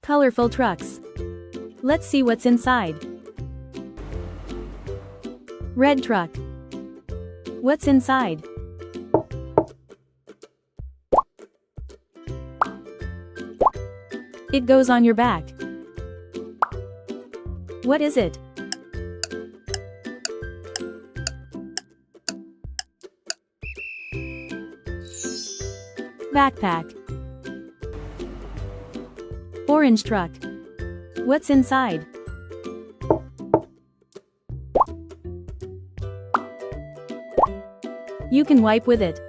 Colorful trucks. Let's see what's inside. Red truck. What's inside? It goes on your back. What is it? Backpack. Orange truck. What's inside? You can wipe with it.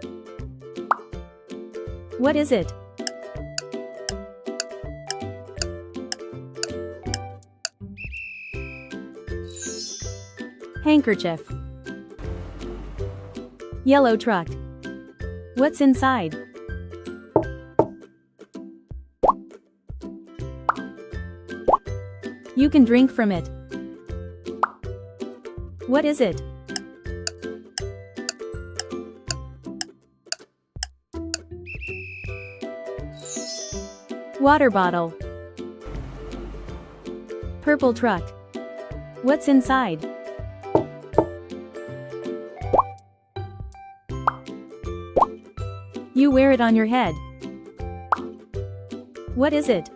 What is it? Handkerchief. Yellow truck. What's inside? You can drink from it. What is it? Water bottle. Purple truck. What's inside? You wear it on your head. What is it?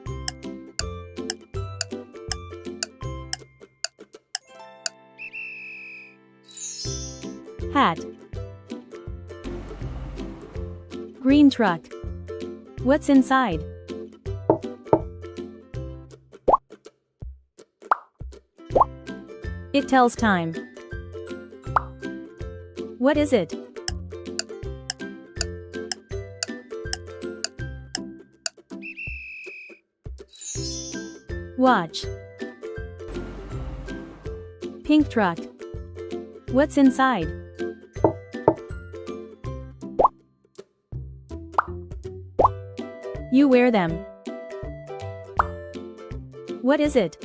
Hat. Green truck. What's inside? It tells time. What is it? Watch. Pink truck. What's inside? You wear them. What is it?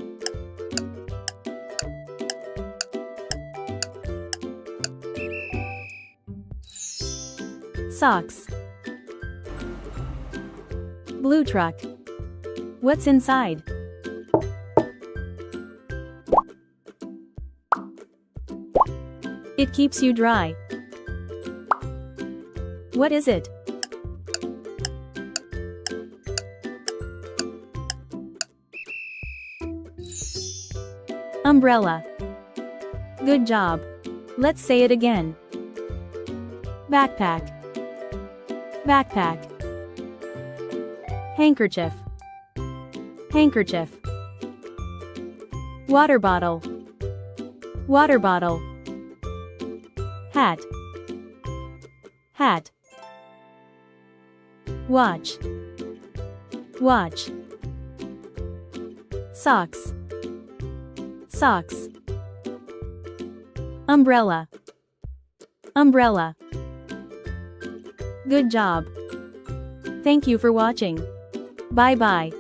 Socks. Blue truck. What's inside? It keeps you dry. What is it? Umbrella. Good job. Let's say it again. Backpack. Backpack. Handkerchief. Handkerchief. Water bottle. Water bottle. Hat. Hat. Watch. Watch. Socks. Socks. Umbrella. Umbrella. Good job. Thank you for watching. Bye bye.